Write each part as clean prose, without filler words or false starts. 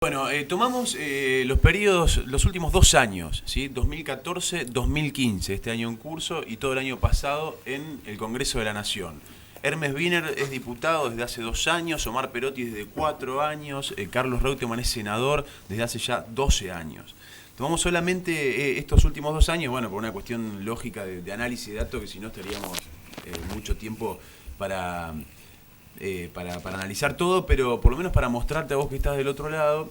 Bueno, tomamos los periodos, los últimos 2 años, ¿sí? 2014-2015, este año en curso, y todo el año pasado en el Congreso de la Nación. Hermes Wiener es diputado desde hace 2 años, Omar Perotti desde 4 años, Carlos Reutemann es senador desde hace ya 12 años. Tomamos solamente estos últimos 2 años, bueno, por una cuestión lógica de análisis de datos, que si no estaríamos mucho tiempo para analizar todo, pero por lo menos para mostrarte a vos que estás del otro lado,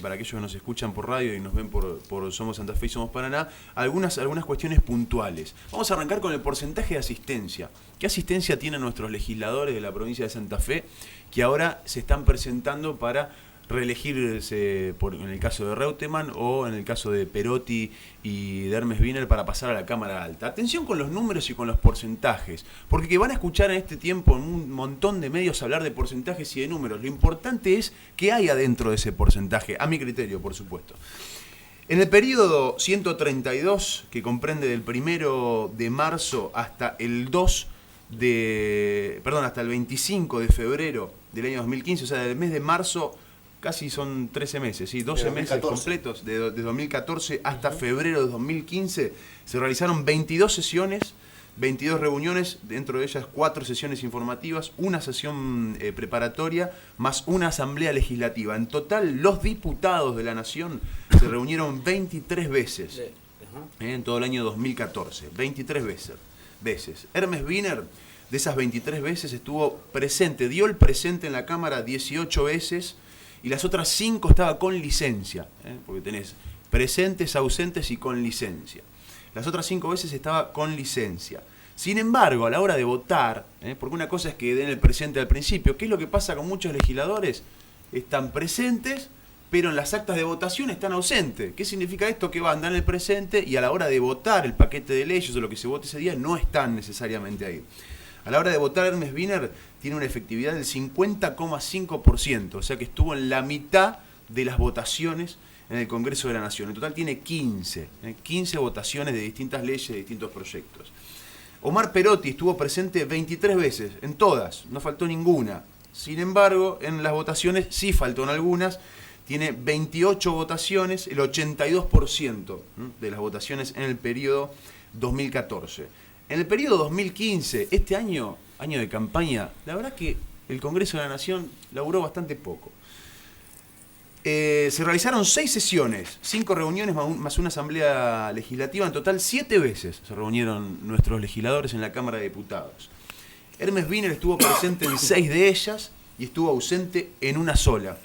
para aquellos que nos escuchan por radio y nos ven por Somos Santa Fe y Somos Paraná, algunas cuestiones puntuales. Vamos a arrancar con el porcentaje de asistencia. ¿Qué asistencia tienen nuestros legisladores de la provincia de Santa Fe que ahora se están presentando para reelegirse en el caso de Reutemann o en el caso de Perotti y de Hermes Wiener para pasar a la Cámara Alta? Atención con los números y con los porcentajes, porque que van a escuchar en este tiempo en un montón de medios hablar de porcentajes y de números. Lo importante es qué hay adentro de ese porcentaje, a mi criterio, por supuesto. En el periodo 132, que comprende del 1 de marzo hasta el hasta el 25 de febrero del año 2015, o sea, del mes de marzo, casi son 13 meses, ¿sí? 12 meses completos, de 2014 hasta febrero de 2015, se realizaron 22 sesiones, 22 reuniones, dentro de ellas 4 sesiones informativas, una sesión preparatoria, más una asamblea legislativa. En total, los diputados de la Nación se reunieron 23 veces en todo el año 2014, 23 veces. Hermes Wiener, de esas 23 veces, estuvo presente, dio el presente en la Cámara 18 veces, y las otras 5 estaba con licencia, porque tenés presentes, ausentes y con licencia. Las otras 5 veces estaba con licencia. Sin embargo, a la hora de votar, porque una cosa es que den el presente al principio, ¿qué es lo que pasa con muchos legisladores? Están presentes, pero en las actas de votación están ausentes. ¿Qué significa esto? Que van, dan el presente y a la hora de votar el paquete de leyes o lo que se vote ese día no están necesariamente ahí. A la hora de votar, Hermes Wiener tiene una efectividad del 50,5%, o sea que estuvo en la mitad de las votaciones en el Congreso de la Nación. En total tiene 15 votaciones de distintas leyes, de distintos proyectos. Omar Perotti estuvo presente 23 veces, en todas, no faltó ninguna. Sin embargo, en las votaciones sí faltó en algunas. Tiene 28 votaciones, el 82% de las votaciones en el periodo 2014. En el periodo 2015, este año de campaña, la verdad que el Congreso de la Nación laburó bastante poco. Se realizaron 6 sesiones, 5 reuniones más una asamblea legislativa. En total 7 veces se reunieron nuestros legisladores en la Cámara de Diputados. Hermes Wiener estuvo presente en 6 de ellas y estuvo ausente en una sola.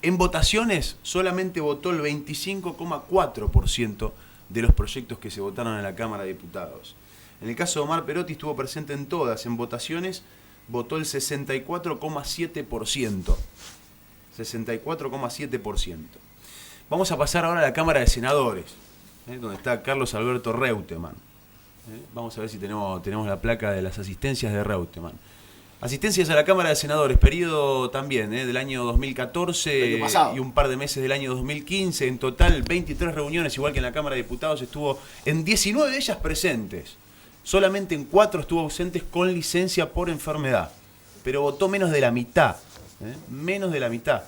En votaciones solamente votó el 25,4% de los proyectos que se votaron en la Cámara de Diputados. En el caso de Omar Perotti estuvo presente en todas. En votaciones votó el 64,7%. 64,7%. Vamos a pasar ahora a la Cámara de Senadores, donde está Carlos Alberto Reutemann. Vamos a ver si tenemos la placa de las asistencias de Reutemann. Asistencias a la Cámara de Senadores, periodo también del año 2014 y un par de meses del año 2015. En total 23 reuniones, igual que en la Cámara de Diputados. Estuvo en 19 de ellas presentes. Solamente en 4 estuvo ausentes con licencia por enfermedad. Pero votó menos de la mitad. Menos de la mitad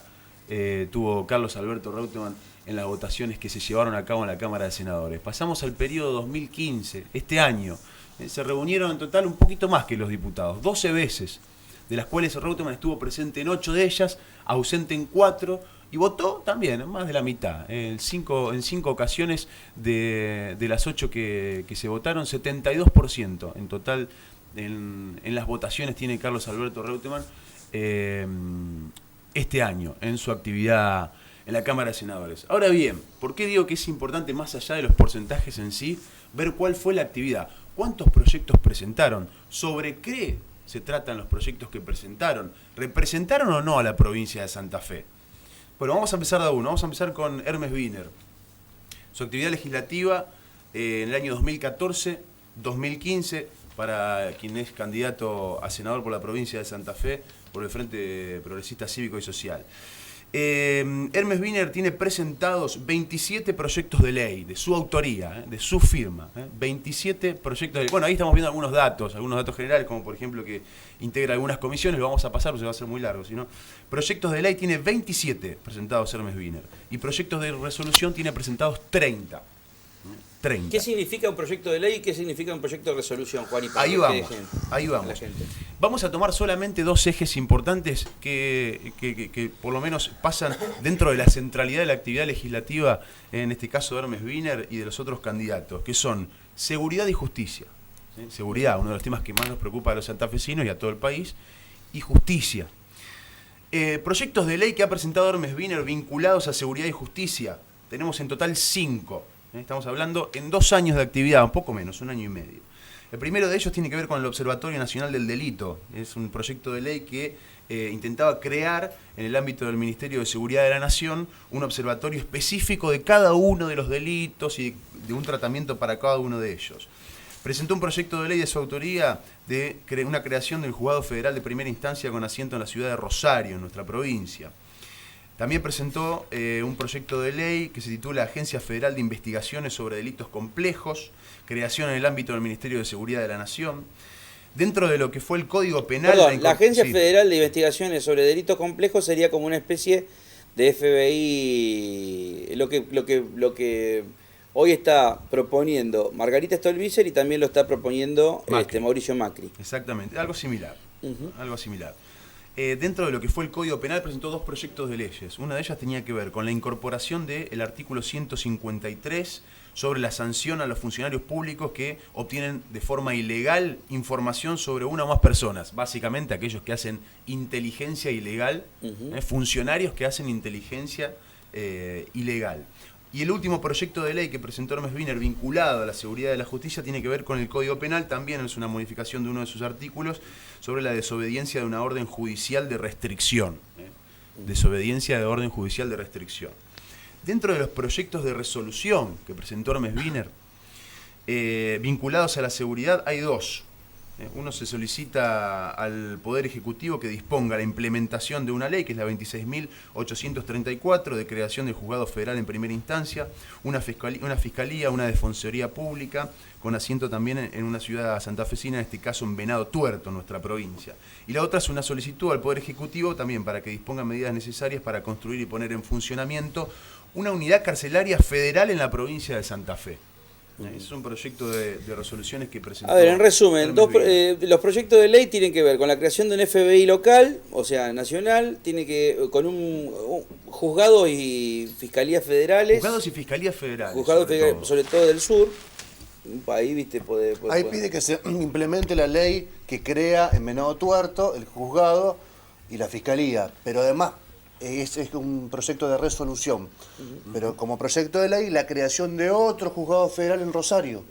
tuvo Carlos Alberto Reutemann en las votaciones que se llevaron a cabo en la Cámara de Senadores. Pasamos al periodo 2015, este año. Se reunieron en total un poquito más que los diputados, 12 veces, de las cuales Reutemann estuvo presente en 8 de ellas, ausente en 4, y votó también más de la mitad. En 5 ocasiones de las 8 que se votaron, 72% en total en las votaciones tiene Carlos Alberto Reutemann este año en su actividad en la Cámara de Senadores. Ahora bien, ¿por qué digo que es importante, más allá de los porcentajes en sí, ver cuál fue la actividad? ¿Cuántos proyectos presentaron? ¿Sobre qué se tratan los proyectos que presentaron? ¿Representaron o no a la provincia de Santa Fe? Bueno, vamos a empezar de uno. Vamos a empezar con Hermes Wiener. Su actividad legislativa en el año 2014-2015, para quien es candidato a senador por la provincia de Santa Fe, por el Frente Progresista Cívico y Social. Hermes Wiener tiene presentados 27 proyectos de ley de su autoría, de su firma. 27 proyectos de ley. Bueno, ahí estamos viendo algunos datos generales, como por ejemplo que integra algunas comisiones, lo vamos a pasar porque se va a hacer muy largo. Sino, proyectos de ley tiene 27 presentados Hermes Wiener y proyectos de resolución tiene presentados 30. 30. ¿Qué significa un proyecto de ley y qué significa un proyecto de resolución, Juan? Ahí vamos. Vamos a tomar solamente dos ejes importantes que por lo menos pasan dentro de la centralidad de la actividad legislativa, en este caso de Hermes Wiener y de los otros candidatos, que son seguridad y justicia. ¿Sí? Seguridad, uno de los temas que más nos preocupa a los santafesinos y a todo el país, y justicia. Proyectos de ley que ha presentado Hermes Wiener vinculados a seguridad y justicia. Tenemos en total 5. Estamos hablando en 2 años de actividad, un poco menos, 1 año y medio. El primero de ellos tiene que ver con el Observatorio Nacional del Delito. Es un proyecto de ley que intentaba crear en el ámbito del Ministerio de Seguridad de la Nación un observatorio específico de cada uno de los delitos y de un tratamiento para cada uno de ellos. Presentó un proyecto de ley de su autoría de una creación del Juzgado Federal de Primera Instancia con asiento en la ciudad de Rosario, en nuestra provincia. También presentó un proyecto de ley que se titula Agencia Federal de Investigaciones sobre Delitos Complejos, creación en el ámbito del Ministerio de Seguridad de la Nación. Dentro de lo que fue el Código Penal... Perdón, la Agencia Federal de Investigaciones sobre Delitos Complejos sería como una especie de FBI, lo que hoy está proponiendo Margarita Stolbizer y también lo está proponiendo Mauricio Macri. Exactamente, algo similar. Algo similar. Dentro de lo que fue el Código Penal presentó 2 proyectos de leyes. Una de ellas tenía que ver con la incorporación del artículo 153 sobre la sanción a los funcionarios públicos que obtienen de forma ilegal información sobre una o más personas. Básicamente aquellos que hacen inteligencia ilegal, funcionarios que hacen inteligencia ilegal. Y el último proyecto de ley que presentó Hermes Wiener vinculado a la seguridad de la justicia tiene que ver con el Código Penal, también es una modificación de uno de sus artículos sobre la desobediencia de una orden judicial de restricción. Desobediencia de orden judicial de restricción. Dentro de los proyectos de resolución que presentó Hermes Wiener, vinculados a la seguridad, hay 2. Uno se solicita al Poder Ejecutivo que disponga la implementación de una ley, que es la 26.834, de creación del Juzgado Federal en Primera Instancia, una fiscalía, una defensoría pública, con asiento también en una ciudad santafesina, en este caso en Venado Tuerto, nuestra provincia. Y la otra es una solicitud al Poder Ejecutivo también para que disponga medidas necesarias para construir y poner en funcionamiento una unidad carcelaria federal en la provincia de Santa Fe. Es un proyecto de resoluciones que presentó. A ver, en resumen, los proyectos de ley tienen que ver con la creación de un FBI local, o sea, nacional, tiene que con un juzgado y fiscalías federales. Juzgados y fiscalías federales. Juzgados sobre todo del sur. Ahí, viste, Ahí pide que se implemente la ley que crea en Venado Tuerto el juzgado y la fiscalía, pero además es un proyecto de resolución, pero como proyecto de ley la creación de otro juzgado federal en Rosario.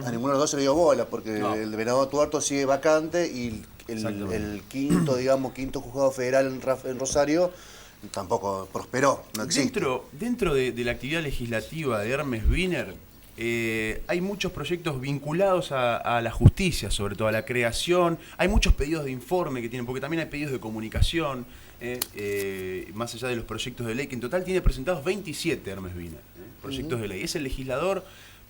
A ninguno de los dos se le dio bola porque el de Venado Tuerto sigue vacante y el quinto juzgado federal en Rosario tampoco prosperó, no existe. Dentro de la actividad legislativa de Hermes Wiener hay muchos proyectos vinculados a la justicia, sobre todo a la creación. Hay muchos pedidos de informe que tienen, porque también hay pedidos de comunicación, más allá de los proyectos de ley, que en total tiene presentados 27 Hermes Wiener, proyectos de ley. Es el legislador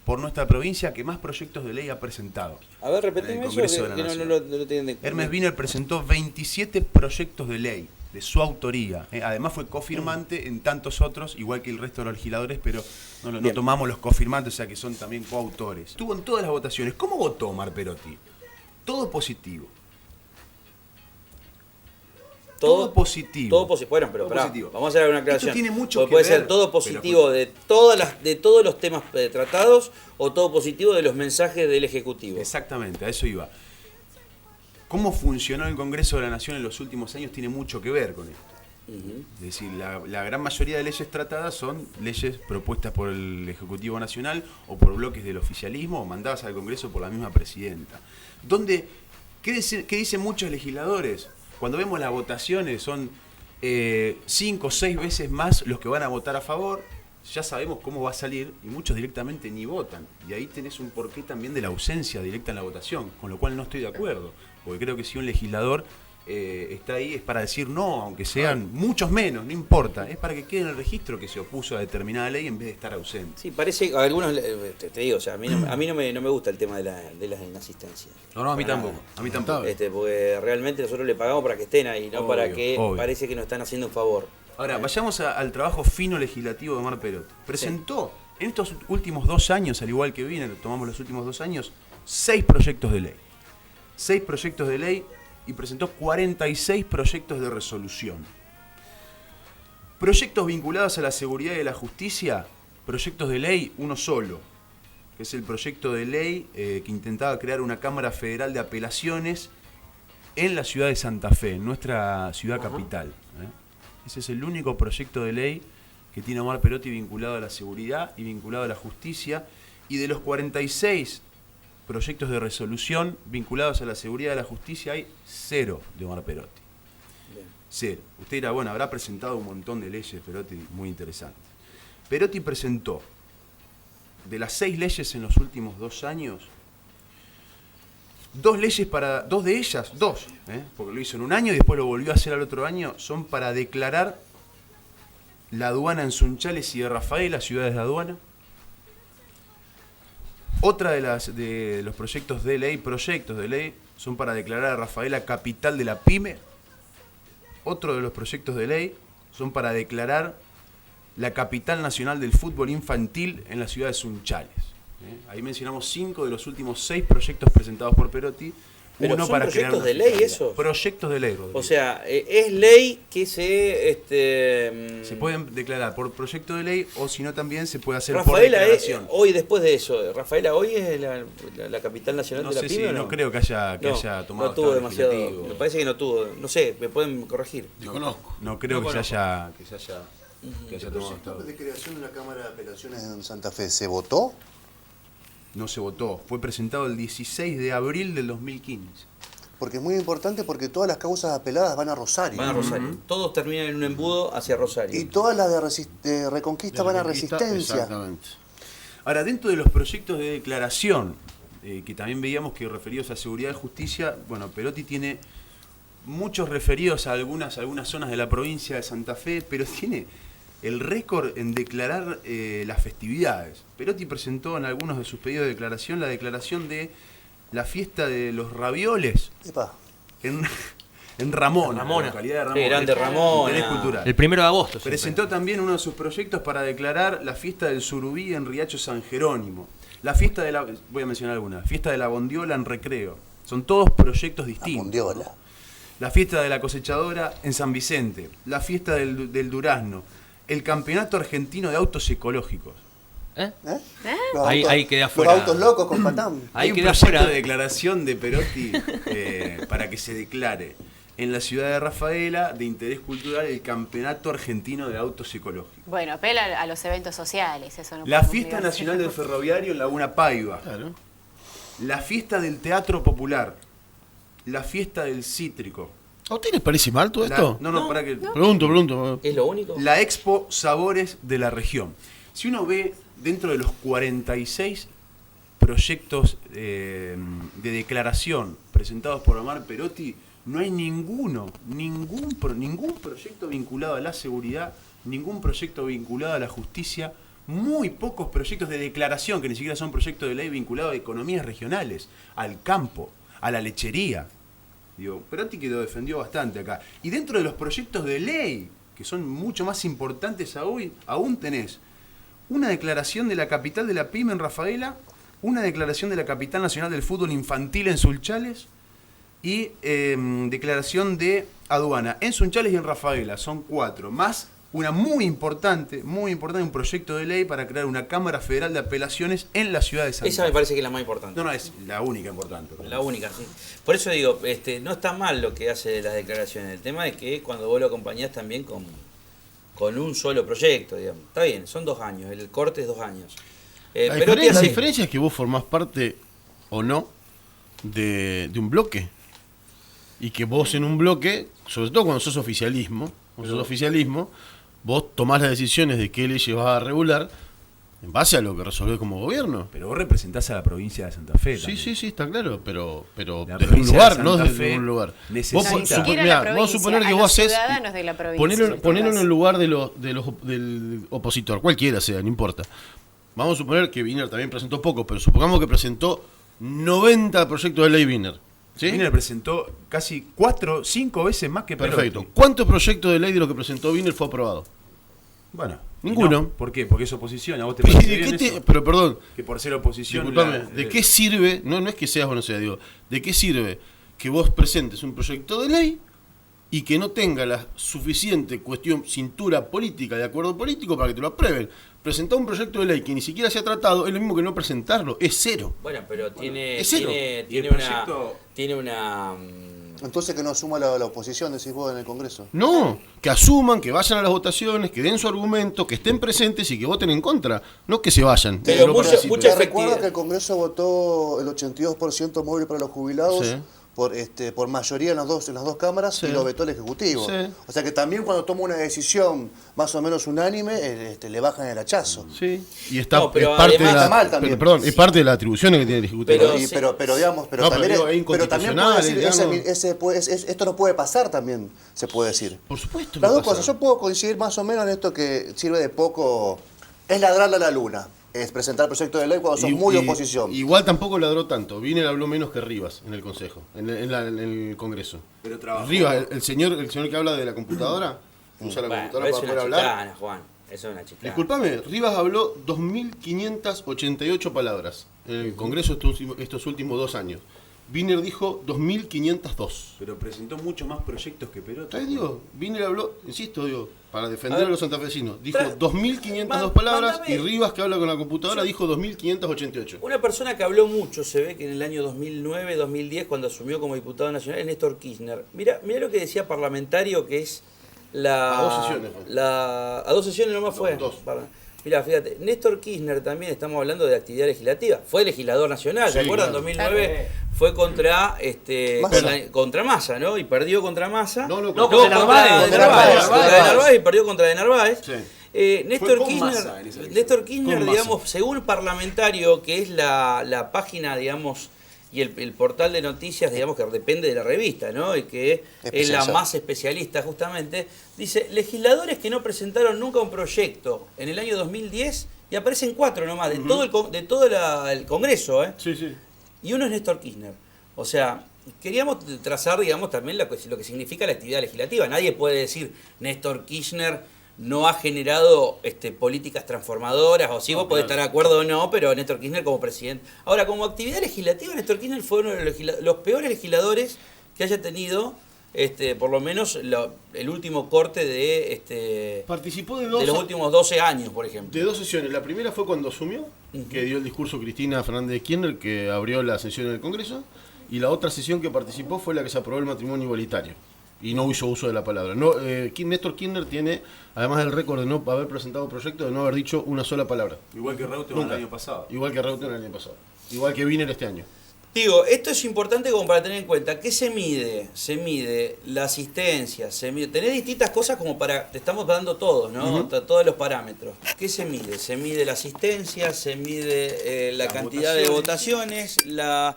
por nuestra provincia que más proyectos de ley ha presentado. A ver, repetime eso, que no lo tienen. Hermes Wiener presentó 27 proyectos de ley de su autoría. Además fue cofirmante en tantos otros, igual que el resto de los legisladores, pero no tomamos los cofirmantes, o sea que son también coautores. Estuvo en todas las votaciones. ¿Cómo votó Omar Perotti? Todo positivo. Todo positivo. Todo positivo. Bueno, pero vamos a hacer una aclaración. Esto tiene mucho que puede ver, ser todo positivo de todos los temas tratados o todo positivo de los mensajes del Ejecutivo. Exactamente, a eso iba. Cómo funcionó el Congreso de la Nación en los últimos años tiene mucho que ver con esto. Es decir, la gran mayoría de leyes tratadas son leyes propuestas por el Ejecutivo Nacional o por bloques del oficialismo o mandadas al Congreso por la misma presidenta. ¿Qué dicen muchos legisladores? Cuando vemos las votaciones son 5 o 6 veces más los que van a votar a favor, ya sabemos cómo va a salir y muchos directamente ni votan. Y ahí tenés un porqué también de la ausencia directa en la votación, con lo cual no estoy de acuerdo. Porque creo que si un legislador está ahí es para decir no, aunque sean muchos menos, no importa. Es para que quede en el registro que se opuso a determinada ley en vez de estar ausente. Sí, parece, a algunos, te digo, o sea, a mí no me gusta el tema de la inasistencia. No, a mí Para tampoco. nada. A mí tampoco. Porque realmente nosotros le pagamos para que estén ahí, no Obvio, para que obvio. parece que nos están haciendo un favor. Ahora, vayamos al trabajo fino legislativo de Omar Perotti. Presentó en estos últimos 2 años, al igual que viene, tomamos los últimos 2 años, 6 proyectos de ley. 6 proyectos de ley y presentó 46 proyectos de resolución. Proyectos vinculados a la seguridad y la justicia, proyectos de ley, uno solo, que es el proyecto de ley que intentaba crear una Cámara Federal de Apelaciones en la ciudad de Santa Fe, en nuestra ciudad capital. Ese es el único proyecto de ley que tiene Omar Perotti vinculado a la seguridad y vinculado a la justicia. Y de los 46 proyectos de resolución vinculados a la seguridad y a la justicia hay 0 de Omar Perotti. Bien. 0. Usted dirá, bueno, habrá presentado un montón de leyes, Perotti, muy interesantes. Perotti presentó, de las 6 leyes en los últimos 2 años, 2 leyes para, 2 de ellas, porque lo hizo en un año y después lo volvió a hacer al otro año, son para declarar la aduana en Sunchales y de Rafaela, ciudades de aduana. Otra de los proyectos de ley, son para declarar a Rafaela capital de la PYME. Otro de los proyectos de ley son para declarar la capital nacional del fútbol infantil en la ciudad de Sunchales. Ahí mencionamos 5 de los últimos 6 proyectos presentados por Perotti. Pero uno son para proyectos crear de ley esos. Proyectos de ley, Rodrigo. O sea, es ley que se pueden declarar por proyecto de ley o si no también se puede hacer por Rafaela declaración. hoy, después de eso, Rafaela hoy es la capital nacional No de la sé PYME, si, ¿o no? no creo que haya tomado no tuvo estado demasiado, legislativo. me parece que no tuvo, no sé, me pueden corregir. Desconozco. No creo No que se haya ¿El tomado proyecto estado. de creación de una Cámara de Apelaciones en Santa Fe se votó? No se votó. Fue presentado el 16 de abril del 2015. Porque es muy importante porque todas las causas apeladas van a Rosario. Van a Rosario. Todos terminan en un embudo hacia Rosario. Y todas las de Reconquista van a Resistencia. Exactamente. Ahora, dentro de los proyectos de declaración, que también veíamos que referidos a seguridad y justicia, bueno, Perotti tiene muchos referidos a algunas zonas de la provincia de Santa Fe, pero tiene el récord en declarar las festividades. Perotti presentó en algunos de sus pedidos de declaración la declaración de la fiesta de los ravioles Epa. en Ramona, la localidad de Ramona. Qué grande Ramona. Interés cultural. El 1 de agosto. Presentó también uno de sus proyectos para declarar la fiesta del surubí en Riacho San Jerónimo. La fiesta de la... Voy a mencionar algunas. Fiesta de la bondiola en Recreo. Son todos proyectos distintos. Bondiola. La fiesta de la cosechadora en San Vicente. La fiesta del durazno. El campeonato argentino de autos ecológicos. ¿Eh? Ahí quedé Los afuera. autos locos con Patán. Ahí Hay un queda proyecto fuera. de declaración de Perotti para que se declare en la ciudad de Rafaela de interés cultural el campeonato argentino de autos ecológicos. Bueno, apela a los eventos sociales, eso no La podemos fiesta negar. nacional del ferroviario en Laguna Paiva. Claro. La fiesta del teatro popular. La fiesta del cítrico. ¿A usted les parece mal todo esto? No, para que... Pregunto. ¿Es lo único? La Expo Sabores de la Región. Si uno ve dentro de los 46 proyectos de declaración presentados por Omar Perotti, no hay ningún proyecto vinculado a la seguridad, ningún proyecto vinculado a la justicia, muy pocos proyectos de declaración, que ni siquiera son proyectos de ley vinculados a economías regionales, al campo, a la lechería. Digo, Perotti que lo defendió bastante acá. Y dentro de los proyectos de ley, que son mucho más importantes aún tenés una declaración de la capital de la PYME en Rafaela, una declaración de la capital nacional del fútbol infantil en Sunchales y declaración de aduana en Sunchales y en Rafaela. Son 4, más una muy importante, un proyecto de ley para crear una Cámara Federal de Apelaciones en la ciudad de Santa Fe. Esa me parece que es la más importante. No, es la única importante. La única, sí. Por eso digo, no está mal lo que hace de las declaraciones. El tema es que cuando vos lo acompañás también con un solo proyecto, digamos. Está bien, son 2 años, el corte es 2 años. La diferencia es que vos formás parte o no de un bloque. Y que vos en un bloque, sobre todo cuando sos oficialismo, vos tomás las decisiones de qué leyes vas a regular en base a lo que resolvés como gobierno. Pero vos representás a la provincia de Santa Fe Sí, también. sí, está claro, pero La desde un provincia lugar, de no Santa desde Fe un lugar. necesita- No, ni siquiera la Vamos a suponer provincia, que a vos los haces... ciudadanos de la provincia. Ponelo en el lugar del opositor, cualquiera sea, no importa. Vamos a suponer que Wiener también presentó poco, pero supongamos que presentó 90 proyectos de ley Wiener. ¿Sí? Wiener presentó casi 4, 5 veces más que Perotti. Perfecto. ¿Cuántos proyectos de ley de lo que presentó Wiener fue aprobado? Bueno. Ninguno. No. ¿Por qué? Porque es oposición. ¿A vos te ¿De parece qué bien te- eso? Pero perdón, Que por ser oposición... disculpame, ¿de qué sirve? No es que seas o no seas, digo, ¿de qué sirve que vos presentes un proyecto de ley y que no tenga la suficiente cintura política, de acuerdo político, para que te lo aprueben? Presentar un proyecto de ley que ni siquiera se ha tratado es lo mismo que no presentarlo, es cero. Bueno, pero tiene, es cero. Y el proyecto- tiene una Entonces que no asuma la oposición, decís vos, en el Congreso. No, que asuman, que vayan a las votaciones, que den su argumento, que estén presentes y que voten en contra, no que se vayan. Pero que no mucha- participen. mucha ¿Te recuerdas efectividad. que el Congreso votó el 82% móvil para los jubilados? Sí. Por mayoría en las dos cámaras Sí. y lo vetó el Ejecutivo. Sí. O sea que también cuando toma una decisión más o menos unánime, le bajan el hachazo. Sí, y está, No, pero es parte además de la, está mal también. perdón, es parte de las atribuciones que tiene el Ejecutivo. Pero- Y- sí. pero digamos, pero No, pero también, digo, es pero también puede inconstitucional, decir, digamos. esto no puede pasar también, se puede decir. Por supuesto. Las que dos pasa. cosas, yo puedo coincidir más o menos en esto que sirve de poco, es ladrarle a la luna, es presentar proyectos de ley cuando sos muy oposición. Igual tampoco ladró tanto. Wiener habló menos que Rivas en el Consejo, en el Congreso. Pero trabajó. Rivas, el señor que habla de la computadora, que usa la Bueno, computadora es para una poder hablar. chicana, Juan. Eso es una chicana. Disculpame, Rivas habló 2.588 palabras en el Congreso estos últimos 2 años. Wiener dijo 2.502. Pero presentó mucho más proyectos que Perotti. ¿Sabes, digo? Wiener habló, insisto, digo, para A defender ver. a los santafesinos, dijo Tra- 2.502 palabras Mándame. y Rivas, que habla con la computadora, dijo 2.588. Una persona que habló mucho, se ve que en el año 2009, 2010, cuando asumió como diputado nacional, es Néstor Kirchner. Mira lo que decía parlamentario, que es la... A 2 sesiones fue. A 2 sesiones nomás fue. Dos. Mira, fíjate, Néstor Kirchner también, estamos hablando de actividad legislativa, fue legislador nacional, ¿se Sí, acuerdan? claro. 2009 fue contra Massa. contra Massa, ¿no? Y perdió contra Massa. No, contra Narváez. de Contra Narváez. Narváez. Contra de Narváez y perdió contra de Narváez. Sí. Néstor con Kirchner, Massa en esa elección. Néstor Kirchner, Con Massa. digamos, según parlamentario, que es la página, digamos, y el portal de noticias, digamos, que depende de la revista, ¿no? Y que es la Especializada. más especialista, justamente, dice, legisladores que no presentaron nunca un proyecto en el año 2010, y aparecen 4 nomás, de todo el Congreso, ¿eh? Sí, sí. Y uno es Néstor Kirchner. O sea, queríamos trazar, digamos, también lo que significa la actividad legislativa. Nadie puede decir Néstor Kirchner no ha generado políticas transformadoras, o sí, vos podés estar de acuerdo o no, pero Néstor Kirchner como presidente. Ahora, como actividad legislativa, Néstor Kirchner fue uno de los peores legisladores que haya tenido, por lo menos, el último corte de Participó de los últimos 12 años, por ejemplo. de 2 sesiones. La primera fue cuando asumió, que dio el discurso Cristina Fernández de Kirchner, que abrió la sesión en el Congreso, y la otra sesión que participó fue la que se aprobó el matrimonio igualitario. Y no hizo uso de la palabra. Néstor Kirchner tiene, además del récord de no haber presentado proyecto, de no haber dicho una sola palabra. Igual que Reutemann el Nunca. año pasado. Igual que Reutemann el año pasado. Igual que Wiener este año. Digo, esto es importante como para tener en cuenta. ¿Qué se mide? Se mide la asistencia, tenés distintas cosas como para, te estamos dando todos, ¿no? Todos los parámetros. ¿Qué se mide? Se mide la asistencia, se mide la Las cantidad de votaciones, la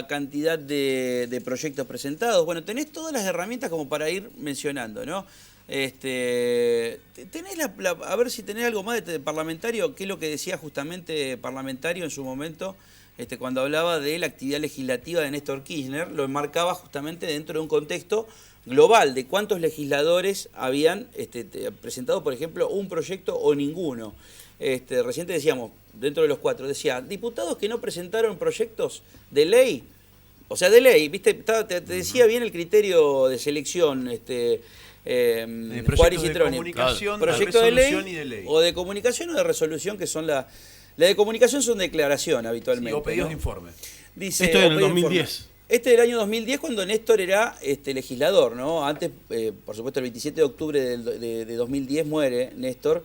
cantidad de proyectos presentados. Bueno, tenés todas las herramientas como para ir mencionando, ¿no? Tenés a ver si tenés algo más de parlamentario, qué es lo que decía justamente parlamentario en su momento, cuando hablaba de la actividad legislativa de Néstor Kirchner, lo enmarcaba justamente dentro de un contexto global de cuántos legisladores habían presentado, por ejemplo, un proyecto o ninguno. Reciente decíamos, dentro de los 4, decía, diputados que no presentaron proyectos de ley, o sea, de ley, ¿viste? Te decía bien el criterio de selección, Juárez Proyectos y de Troni. comunicación, Proyecto de de ley, resolución y de ley. o de comunicación o de resolución, que son la de comunicación son declaración habitualmente. Sí, o pedidos ¿no? de informe. Dice, Esto o es en el pedido de 2010. informe. Este del año 2010 cuando Néstor era legislador, ¿no? Antes, por supuesto, el 27 de octubre de 2010 muere Néstor,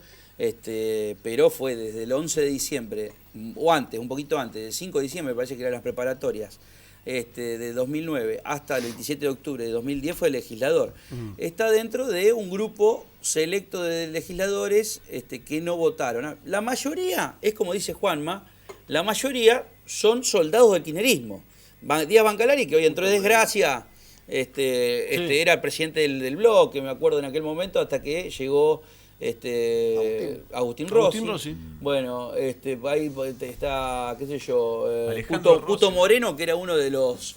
pero fue desde el 11 de diciembre, o antes, un poquito antes, del 5 de diciembre, me parece que eran las preparatorias, de 2009 hasta el 27 de octubre de 2010 fue legislador. Está dentro de un grupo selecto de legisladores que no votaron. La mayoría, es como dice Juanma, la mayoría son soldados del kirchnerismo. Díaz Bancalari, que hoy entró en desgracia, era el presidente del bloque, me acuerdo en aquel momento, hasta que llegó Agustín Rossi. Bueno, ahí está, qué sé yo, Puto Moreno, que era uno de los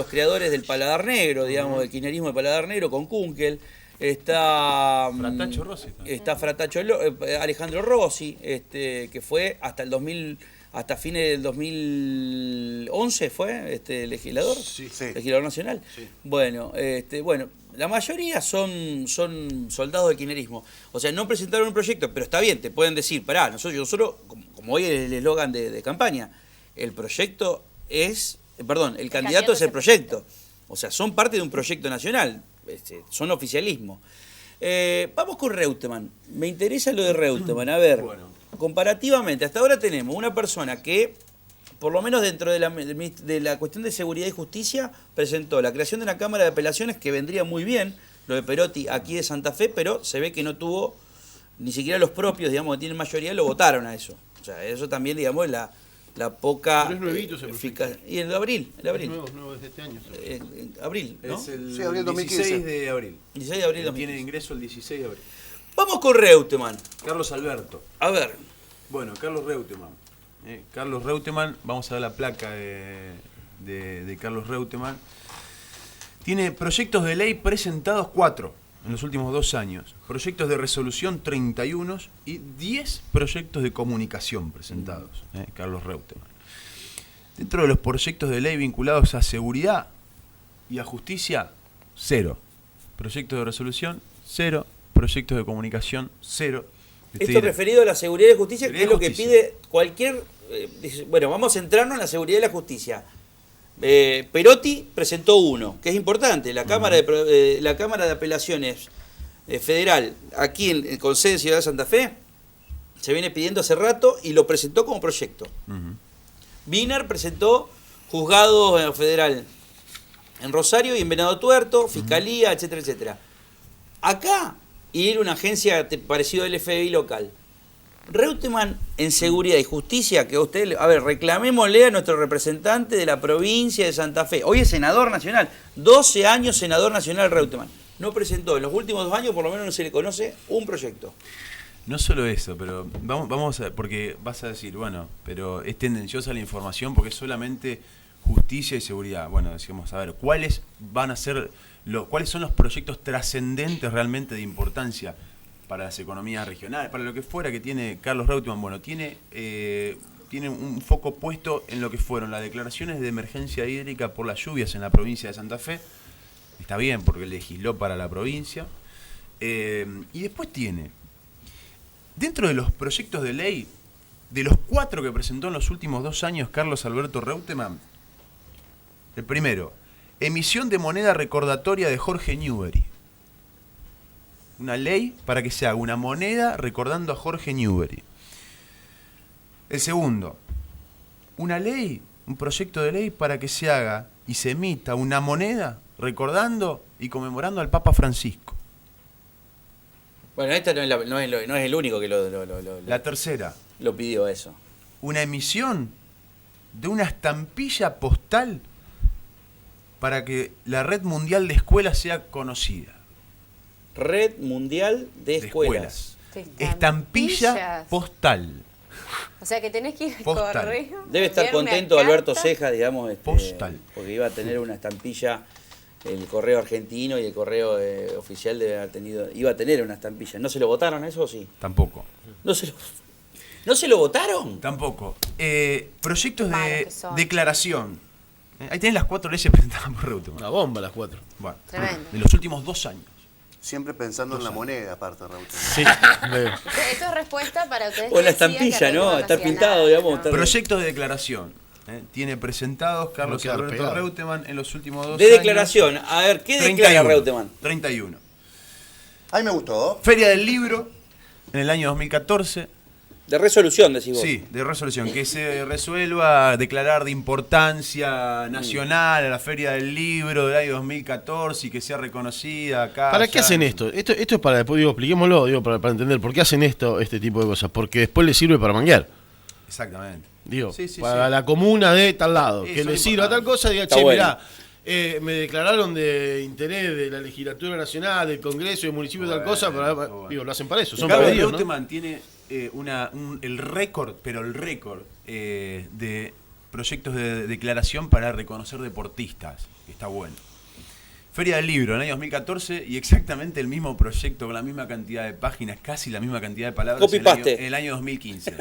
creadores del Paladar Negro, digamos, del kirchnerismo del Paladar Negro, con Kunkel. Está Fratacho Rossi. Está Alejandro Rossi, que fue hasta el 2000, hasta fines del 2011 fue legislador, legislador nacional. Sí. Bueno, la mayoría son soldados del kirchnerismo. O sea, no presentaron un proyecto, pero está bien, te pueden decir, pará, nosotros como hoy es el eslogan de campaña, el proyecto es, el candidato es el proyecto. O sea, son parte de un proyecto nacional, son oficialismo. Vamos con Reutemann. Me interesa lo de Reutemann. A ver, comparativamente, hasta ahora tenemos una persona que, por lo menos dentro de la cuestión de seguridad y justicia, presentó la creación de una Cámara de Apelaciones que vendría muy bien, lo de Perotti aquí de Santa Fe, pero se ve que no tuvo, ni siquiera los propios, digamos, que tienen mayoría, lo votaron a eso. O sea, eso también, digamos, es la poca... Pero es nuevito ese proyecto. Y el de abril. Es nuevo desde este año. Abril, ¿no? Es el abril 2015. 16 de abril. 16 de abril 2015. Tiene ingreso el 16 de abril. Vamos con Reutemann. Carlos Alberto. A ver. Bueno, Carlos Reutemann. Carlos Reutemann, vamos a ver la placa de Carlos Reutemann. Tiene proyectos de ley presentados 4 en los últimos 2 años. Proyectos de resolución 31 y 10 proyectos de comunicación presentados. Carlos Reutemann. Dentro de los proyectos de ley vinculados a seguridad y a justicia, 0. Proyectos de resolución, 0. Proyectos de comunicación, 0. Esto referido a la seguridad y justicia, que es lo que pide cualquier... bueno, vamos a centrarnos en la seguridad y la justicia. Perotti presentó uno, que es importante. La Cámara de Apelaciones Federal, aquí con sede en Ciudad de Santa Fe, se viene pidiendo hace rato y lo presentó como proyecto. Wiener presentó juzgado federal en Rosario y en Venado Tuerto, fiscalía, etcétera, etcétera. Acá, y era una agencia parecida al FBI local. Reutemann en seguridad y justicia, que usted, a ver, reclamémosle a nuestro representante de la provincia de Santa Fe. Hoy es senador nacional, 12 años senador nacional Reutemann. No presentó, en los últimos 2 años por lo menos no se le conoce un proyecto. No solo eso, pero vamos a, porque vas a decir, bueno, pero es tendenciosa la información porque es solamente justicia y seguridad. Bueno, decimos, a ver, ¿cuáles van a ser, cuáles son los proyectos trascendentes realmente de importancia para las economías regionales, para lo que fuera que tiene Carlos Reutemann? Bueno, tiene un foco puesto en lo que fueron las declaraciones de emergencia hídrica por las lluvias en la provincia de Santa Fe. Está bien, porque legisló para la provincia. Y después tiene, dentro de los proyectos de ley, de los 4 que presentó en los últimos 2 años Carlos Alberto Reutemann, el primero, emisión de moneda recordatoria de Jorge Newbery. Una ley para que se haga una moneda recordando a Jorge Newbery. El segundo, una ley, un proyecto de ley para que se haga y se emita una moneda recordando y conmemorando al Papa Francisco. Bueno, esta no es el único que La tercera, lo pidió eso. Una emisión de una estampilla postal para que la red mundial de escuelas sea conocida. Red Mundial de Escuelas. Estampilla postal. O sea que tenés que ir al postal. correo. Debe estar contento Alberto Ceja, digamos, postal. Porque iba a tener una estampilla, el correo argentino y el correo oficial debe haber tenido, iba a tener una estampilla. ¿No se lo votaron eso o sí? Tampoco. ¿No se lo votaron? Tampoco. Proyectos de declaración. Ahí tienen las 4 leyes presentadas por Reutemann. Una bomba las 4. Bueno, tremendo. de los últimos 2 años. Siempre pensando en la moneda, aparte, Reutemann. Sí, Esto es respuesta para ustedes. O la estampilla, ¿no? Estar pintado, digamos. Proyectos de declaración. Tiene presentados Carlos No Alberto pegado. Reutemann en los últimos 2 De años. declaración. A ver, ¿qué declara Reutemann? 31. A mí me gustó. Feria del Libro en el año 2014. De resolución, decís vos. Sí, de resolución, que se resuelva declarar de importancia nacional a la Feria del Libro del año 2014 y que sea reconocida acá. ¿Para qué hacen esto? Esto es para después, expliquémoslo, para entender, ¿por qué hacen este tipo de cosas? Porque después les sirve para manguear. Exactamente. Para la comuna de tal lado, Eso que le es sirva importante. tal cosa, diga, Está che, bueno. mirá, me declararon de interés de la legislatura nacional, del Congreso, del municipio, tal cosa, bueno. lo hacen para eso, son Carlos pedidos, ¿no? Reutemann tiene el récord, de proyectos de declaración para reconocer deportistas. Está bueno. Feria del Libro, en el año 2014, y exactamente el mismo proyecto, con la misma cantidad de páginas, casi la misma cantidad de palabras, Copy-paste. en el año 2015.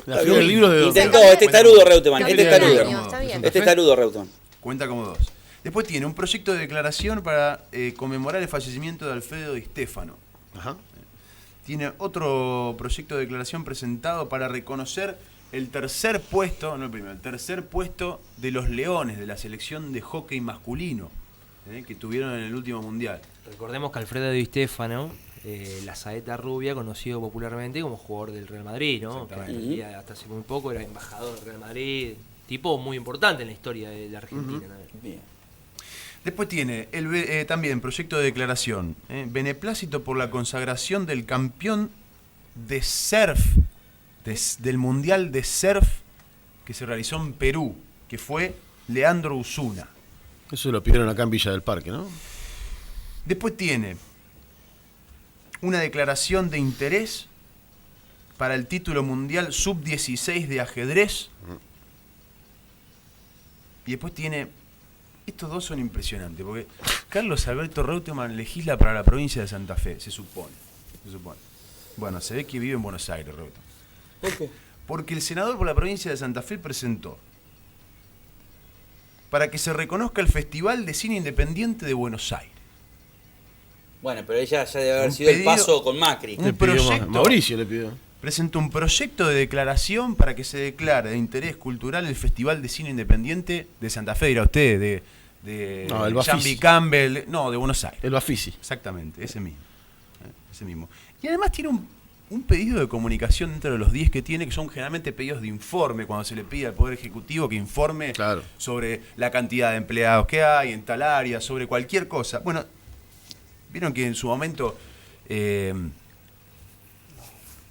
La Feria del Libro de Intentó, Está este bien. tarudo Reutemann, Está este bien, tarudo. está bien. Este tarudo Reutemann. Cuenta como 2. Después tiene un proyecto de declaración para conmemorar el fallecimiento de Alfredo Di Stéfano. Ajá. Tiene otro proyecto de declaración presentado para reconocer el tercer puesto, no el primero, el tercer puesto de los Leones de la selección de hockey masculino que tuvieron en el último mundial. Recordemos que Alfredo Di Stéfano, la saeta rubia, conocido popularmente como jugador del Real Madrid, ¿no? Que hasta hace muy poco era embajador del Real Madrid, tipo muy importante en la historia de la Argentina. ¿no? Bien. Después tiene también proyecto de declaración, beneplácito por la consagración del campeón de surf, del Mundial de Surf que se realizó en Perú, que fue Leandro Usuna. Eso lo pidieron acá en Villa del Parque, ¿no? Después tiene una declaración de interés para el título mundial sub-16 de ajedrez. Y después tiene... Estos dos son impresionantes, porque Carlos Alberto Reutemann legisla para la provincia de Santa Fe, se supone. Bueno, se ve que vive en Buenos Aires, Reutemann. ¿Por qué? Porque el senador por la provincia de Santa Fe presentó para que se reconozca el Festival de Cine Independiente de Buenos Aires. Bueno, pero ella ya debe haber Un sido el pedido- paso con Macri. un Le pidió proyecto- Mauricio le pidió. Presentó un proyecto de declaración para que se declare de interés cultural el Festival de Cine Independiente de Santa Fe, dirá usted, de No, el Bafisi. Jambi Campbell, no, de Buenos Aires. El Bafisi. Exactamente, ese mismo. Y además tiene un pedido de comunicación dentro de los 10 que tiene, que son generalmente pedidos de informe, cuando se le pide al Poder Ejecutivo que informe Claro. sobre la cantidad de empleados que hay en tal área, sobre cualquier cosa. Bueno, vieron que en su momento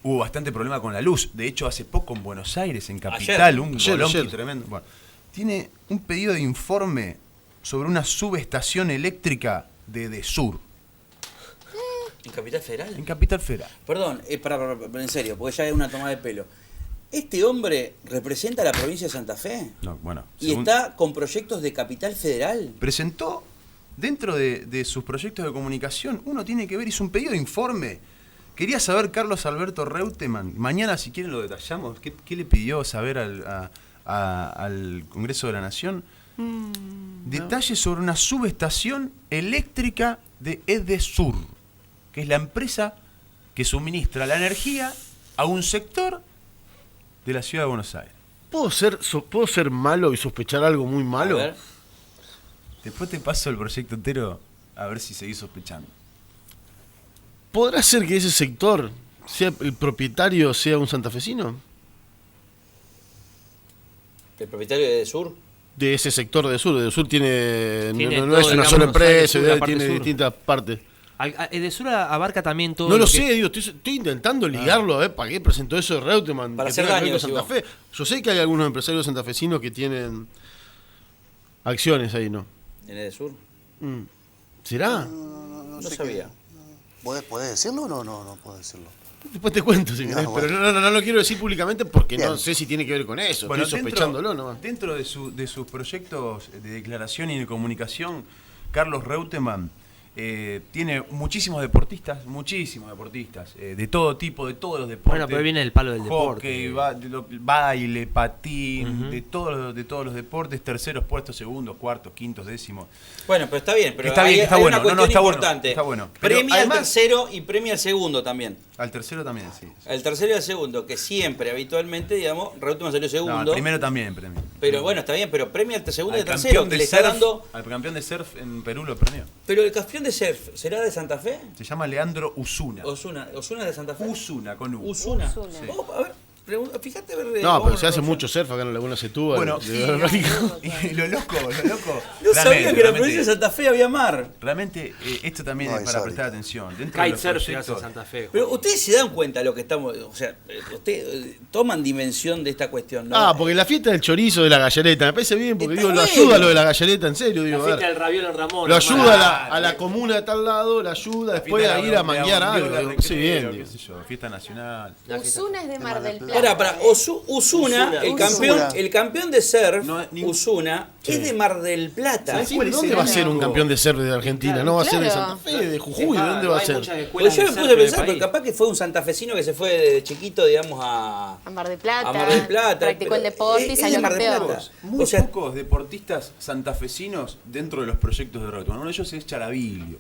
hubo bastante problema con la luz. De hecho, hace poco en Buenos Aires, en Capital, Ayer. un Ayer. bolonqui tremendo. Bueno, tiene un pedido de informe sobre una subestación eléctrica de Desur, ¿En Capital Federal? en Capital Federal. Perdón, para, en serio, porque ya es una tomada de pelo. ¿Este hombre representa a la provincia de Santa Fe? No, bueno, ¿Y según- está con proyectos de Capital Federal? presentó dentro de sus proyectos de comunicación, uno tiene que ver, hizo un pedido de informe. Quería saber Carlos Alberto Reutemann, mañana si quieren lo detallamos, ¿qué le pidió saber al Congreso de la Nación? Detalles sobre una subestación eléctrica de Edesur, que es la empresa que suministra la energía a un sector de la ciudad de Buenos Aires. ¿Puedo ser malo y sospechar algo muy malo? A ver. Después te paso el proyecto entero a ver si seguís sospechando. ¿Podrá ser que ese sector, sea el propietario, sea un santafesino? ¿El propietario de Sur? De ese sector de Sur. De Sur tiene Tiene no todo, es una digamos, sola Buenos Aires empresa, Sur, la parte tiene sur. distintas partes. Edesur abarca también todo No lo que- sé, digo, estoy intentando ligarlo, a ver, ¿para qué presentó eso de Reutemann? Para que hacer tenga que ver daño, con Santa decís Fe. Yo sé que hay algunos empresarios santafesinos que tienen acciones ahí, ¿no? ¿En el Sur? ¿Será? No sabía. ¿Podés decirlo o no puedo decirlo? Después te cuento si querés, bueno. pero no lo quiero decir públicamente porque no Bien. sé si tiene que ver con eso. Bueno, Estoy sospechándolo nomás. dentro de sus proyectos de declaración y de comunicación, Carlos Reutemann tiene muchísimos deportistas, de todo tipo, de todos los deportes. Bueno, pero viene del palo del Hockey, deporte. baile, patín, de todos los deportes, terceros puestos, segundos, cuartos, quintos, décimos. Bueno, pero está bien. Pero Está hay, bien, está hay bueno. una cuestión está bueno, importante. está bueno. Pero Premia además- al tercero y premia al segundo también. Al tercero también, sí. Al tercero y al segundo, que siempre, habitualmente, digamos, Reutemann salió No, segundo. al primero también premio. Pero bueno, está bien, pero premia al segundo y Al al tercero, que le está dando. Al campeón de surf en Perú lo premió. Pero el campeón campeón de surf será de Santa Fe? Se llama Leandro Usuna. Osuna es de Santa Fe. Usuna, con U. Usuna. Sí. A ver, fíjate. No, pero se hace mucho surf acá en la Laguna Setúbal. Bueno, y lo loco. No sabía que en la provincia de realmente, Santa Fe había mar. realmente, esto también No, es para insólito. prestar atención. Dentro de los Kitesurf se hace en proyectos, Santa Fe. Pero ustedes se dan cuenta de lo que estamos, o sea, ustedes toman dimensión de esta cuestión, ¿no? Ah, porque la fiesta del chorizo de la gallareta, me parece bien, porque Está digo, lo bueno. ayuda lo de la gallareta, en serio, La digo, a fiesta ver. del raviolo en Ramón. Lo hermano. ayuda a la comuna de tal lado, la ayuda después a ir a manguear algo, digo, sí, bien, qué digo. sé yo, fiesta nacional. Usuna es de Mar del Plata. Para, Usuna, el campeón de surf, No, ni- Usuna, es de Mar del Plata. ¿Sabés cuál es ¿Dónde el va a ser un único? campeón de surf de Argentina? No va a ser de Claro. Santa Fe, de Jujuy, ¿de dónde va a Hay ser? muchas escuelas Pues yo de me surf puse a en el pensar, pero país. capaz que fue un santafesino que se fue de chiquito, digamos, a A Mar del Plata. Mar del Plata. Practicó el pero deporte y es salió de Mar del campeón. Plata. Muy O sea, pocos deportistas santafesinos dentro de los proyectos de Reutemann. Uno de ellos es Charaviglio.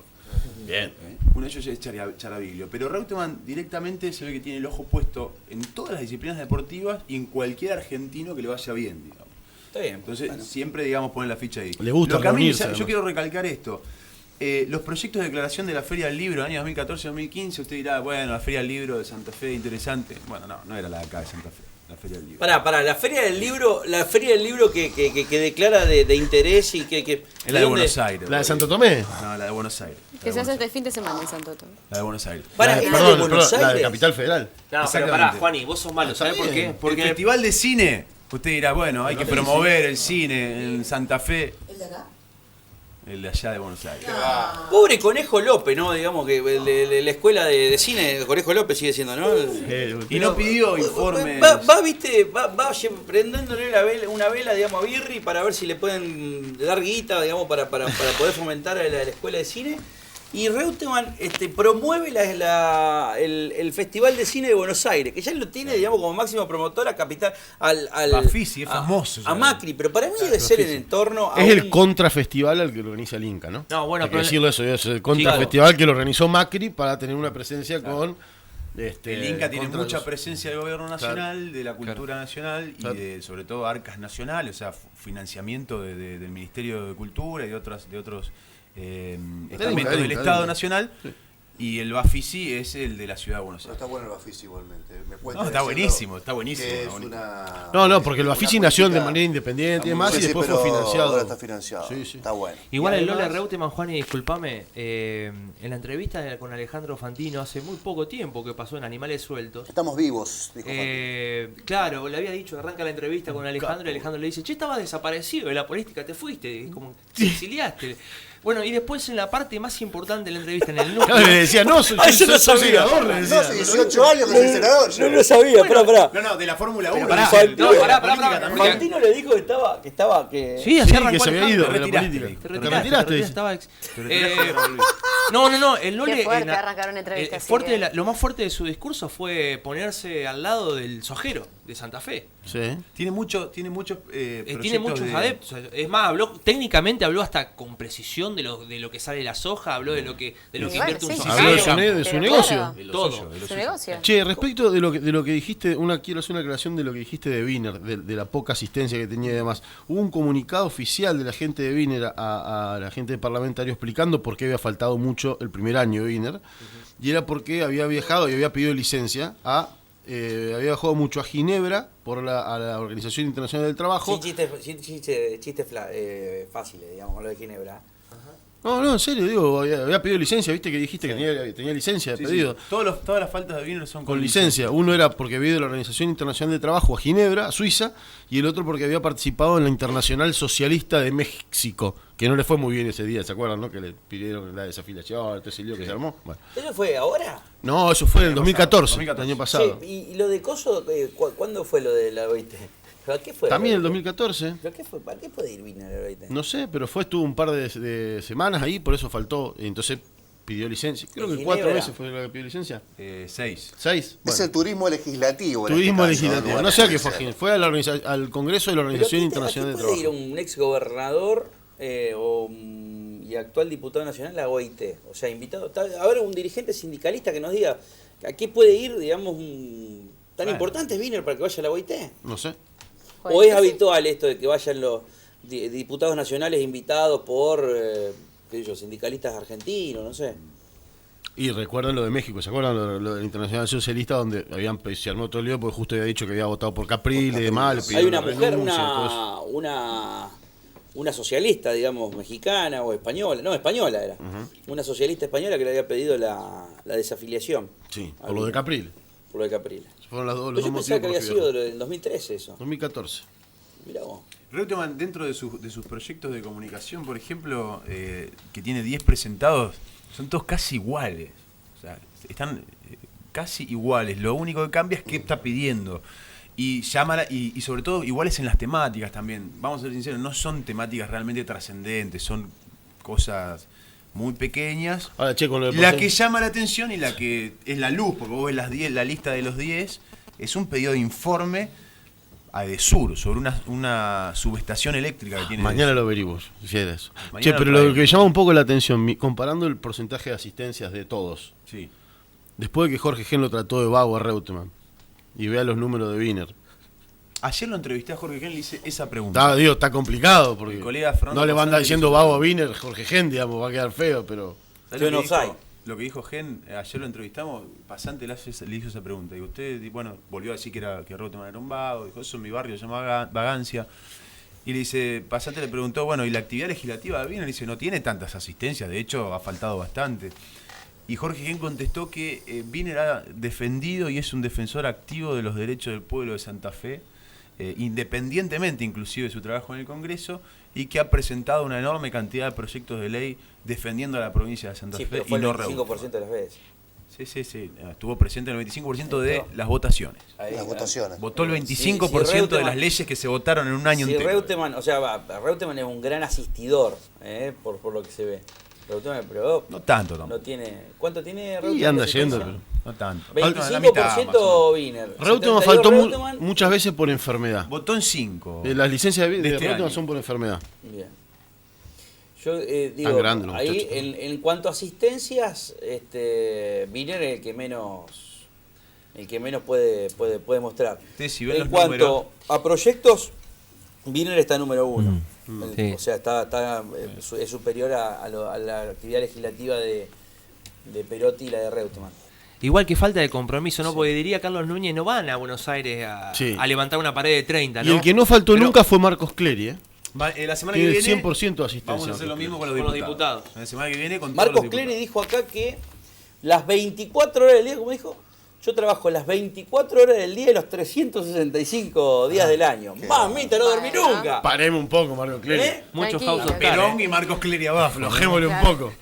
Bien. Uno de ellos es Charaviglio. Pero Reutemann directamente se ve que tiene el ojo puesto en todas las disciplinas deportivas y en cualquier argentino que le vaya bien, digamos. está bien. Entonces, bueno. siempre, digamos, ponen la ficha ahí. Le gusta Lo que a mí, reunirse, yo además. quiero recalcar esto. Los proyectos de declaración de la Feria del Libro, año 2014-2015, usted dirá, bueno, la Feria del Libro de Santa Fe, interesante. Bueno, no era la de acá de Santa Fe, la Feria del Libro. Pará, la feria del libro que declara de interés y que Es la de dónde? Buenos Aires. ¿La de Santo Tomé? No, la de Buenos Aires. Que se hace este fin de semana en Santo Tomé. La de Buenos Aires. Pará, La de- ¿es la de perdón, Buenos perdón, la de Aires? Capital Federal. No, pero Exactamente. pará, Juani, vos sos malo, ¿sabés por Está qué? bien. Porque El Festival de Cine, usted dirá, bueno, hay que promover el cine en Santa Fe. ¿El de acá? El de allá de Buenos Aires. Pobre Conejo López, ¿no? Digamos que la escuela de cine de Conejo López sigue siendo, ¿no? Y no pidió informes. Va prendiéndole una vela, digamos, a Birri para ver si le pueden dar guita, digamos, para poder fomentar a la escuela de cine. Y Reutemann promueve el Festival de Cine de Buenos Aires, que ya lo tiene, digamos, como máxima promotora capital al Bafisi, es famoso a ya. Macri, pero para mí debe ser en torno a Es el un- contrafestival al que lo organiza el Inca, ¿no? No, bueno, Hay que pero- decirlo eso, es el contrafestival que lo organizó Macri para tener una presencia con... El Inca tiene contra mucha los- presencia del gobierno nacional, de la cultura nacional y Claro. de, sobre todo, arcas nacionales, o sea, financiamiento del Ministerio de Cultura y de otros estamentos del Inca, Estado Inca. Nacional. Y el Bafisi es el de la Ciudad de Buenos Pero Aires. está bueno el Bafisi igualmente. Me No, cuesta está decirlo, buenísimo, que es bonito. una... No, porque el Bafisi una nació de política- manera independiente y demás, Sí, y sí, después pero fue financiado. ahora está financiado. Sí, sí. Está bueno. Igual Y el Lola además- Reutemann, Juan, y disculpame, en la entrevista con Alejandro Fantino hace muy poco tiempo que pasó en Animales Sueltos, Estamos vivos, dijo claro, le había dicho que arranca la entrevista con Alejandro y Alejandro le dice, che, estabas desaparecido de la política, te fuiste, como te exiliaste. Bueno, y después en la parte más importante de la entrevista, en el núcleo... Claro, le decía, no, soy, Yo no soy sabía. senador, le No, decía. hace 18 años que soy senador. yo. No lo sabía, pará. No, de la Fórmula 1. pará, dice, no, de la pará, política pará, también. Fantino le dijo que Sí, así Sí, arrancó que se había Alejandro. ido de la retiraste, política. te Te retiraste, dice. estaba Te retiraste, pero volví. No, el Lole... Qué fuerte en la- arrancar una entrevista así, fuerte, ¿eh? lo más fuerte de su discurso fue ponerse al lado del sojero de Santa Fe. Sí. Tiene muchos Tiene proyectos muchos de- adeptos. Es más, técnicamente habló hasta con precisión de lo que sale de la soja, habló de lo que Y invierte un sí, sí, sojero. Habló de sí. su Pero negocio. claro, de lo Todo. suyo, de lo su suyo. negocio. Che, respecto de lo que dijiste, quiero hacer una aclaración de lo que dijiste de Wiener, de la poca asistencia que tenía y demás. Hubo un comunicado oficial de la gente de Wiener a la gente de parlamentario explicando por qué había faltado mucho el primer año de Wiener, y era porque había viajado y había pedido licencia había viajado mucho a Ginebra a la Organización Internacional del Trabajo. Sin chistes fáciles, digamos, con lo de Ginebra. No, en serio, digo, había pedido licencia, viste que dijiste que tenía licencia de Sí, pedido. sí. Todas las faltas de Wiener son Con licencia. Uno era porque había ido a la Organización Internacional de Trabajo a Ginebra, a Suiza, y el otro porque había participado en la Internacional Socialista de México, que no le fue muy bien ese día, ¿se acuerdan, no? Que le pidieron la desafiliación, todo ese lío que se armó. Bueno. ¿Eso fue ahora? No, eso fue en el 2014, 2014. el año pasado. Che, y lo de Coso, ¿cuándo fue lo de la OIT? ¿Para qué fue? También en el 2014. ¿Pero qué fue? ¿Para qué puede ir Wiener a la OIT? No sé, pero estuvo un par de semanas ahí, por eso faltó, y entonces pidió licencia. Creo ¿En que 4 Ginebra? veces fue la que pidió licencia. 6. 6. Es Bueno. el turismo legislativo. en Turismo este caso, legislativo. ¿no? No sé a qué fue a Ginebra. Fue a al Congreso de la Organización ¿Pero Internacional ¿a de qué puede ir Trabajo. un ex gobernador y actual diputado nacional a la OIT? O sea, invitado. A ver, un dirigente sindicalista que nos diga a qué puede ir, digamos, tan Bueno. importante es Wiener para que vaya a la OIT. No sé. ¿O es habitual esto de que vayan los diputados nacionales invitados por qué sé yo, sindicalistas argentinos, no sé. Y recuerden lo de México, ¿se acuerdan lo del Internacional Socialista donde se armó todo el lío porque justo había dicho que había votado por Capriles y demás? Le Hay pidieron una la mujer, renuncia, todo eso. una socialista, digamos, mexicana o española, no, española era, una socialista española que le había pedido la desafiliación. Sí, por lo de Capriles. Por lo de Capriles. Fueron los Pero dos yo pensaba motivos que por había los sido viajes. del 2013 eso. 2014. Mirá vos. Reutemann, dentro de sus proyectos de comunicación, por ejemplo, que tiene 10 presentados, son todos casi iguales. O sea, están casi iguales. Lo único que cambia es qué está pidiendo. Y y sobre todo iguales en las temáticas también. Vamos a ser sinceros, no son temáticas realmente trascendentes, son cosas muy pequeñas. Ahora, che, con lo de La que llama la atención y la que es la luz, porque vos ves la lista de los 10, es un pedido de informe a Edesur sobre una subestación eléctrica que tiene. Mañana lo averiguo, si era eso. Mañana Che, lo pero lo traemos. que llama un poco la atención, comparando el porcentaje de asistencias de todos, Sí. después de que Jorge Gen lo trató de vago a Reutemann, y vea los números de Wiener. Ayer lo entrevisté a Jorge Gen, le hice esa pregunta. Está complicado, porque El colega Fernando no le va a andar Pasante diciendo hizo- vago a Wiener, Jorge Gen, digamos, va a quedar feo, pero... ¿Sabés Yo lo no que sé. dijo? Lo que dijo Gen, ayer lo entrevistamos, Pasante le hizo esa pregunta. Y usted, bueno, volvió a decir que Reutemann era un vago, dijo, eso en mi barrio se llama vagancia. Y le dice, Pasante le preguntó, bueno, ¿y la actividad legislativa de Wiener? Le dice, no tiene tantas asistencias, de hecho ha faltado bastante. Y Jorge Gen contestó que Wiener ha defendido y es un defensor activo de los derechos del pueblo de Santa Fe, independientemente inclusive de su trabajo en el Congreso, y que ha presentado una enorme cantidad de proyectos de ley defendiendo a la provincia de Santa Sí, Fe pero y fue el no 25% de las veces. Sí, estuvo presente en el 25% de las votaciones. Ahí, Las votaciones. Votó el Sí, 25% sí, de Reutemann- las leyes que se votaron en un año Sí, entero. Reutemann, o sea, Reutemann es un gran asistidor, por lo que se ve. Reutemann, pero No tanto tampoco. no tiene. ¿Cuánto tiene Reutemann? Y anda de yendo, asistencia? pero... No tanto. 25% Wiener. Reutemann 72 faltó Reutemann. muchas veces por enfermedad. Votó en 5. Las licencias de este Reutemann año. son por enfermedad. Bien. Yo digo, Tan grandes los ahí muchachos. en cuanto a asistencias, Wiener es el que menos puede mostrar. Ustedes si ven En los cuanto números- a proyectos, Wiener está número 1. Sí. O sea, es superior a la actividad legislativa de Perotti y la de Reutemann. Igual que falta de compromiso, ¿no? Porque diría Carlos Núñez, no van a Buenos Aires Sí. a levantar una pared de 30, ¿no? Y el que no faltó Pero- nunca fue Marcos Clery, ¿eh? La semana que Tiene viene 100% de asistencia. vamos a hacer lo mismo con los Con los diputados. diputados. La semana que viene con Marcos todos los Clery diputados. dijo acá que las 24 horas del día, como dijo, yo trabajo las 24 horas del día y los 365 días del año. Mamita, no dormí Bueno. nunca. Paremos un poco, Marcos Clery. ¿Eh? Muchos Tranquilo. House of Perón Cards, y Marcos Clery abajo. Aflojémosle un Claro. poco.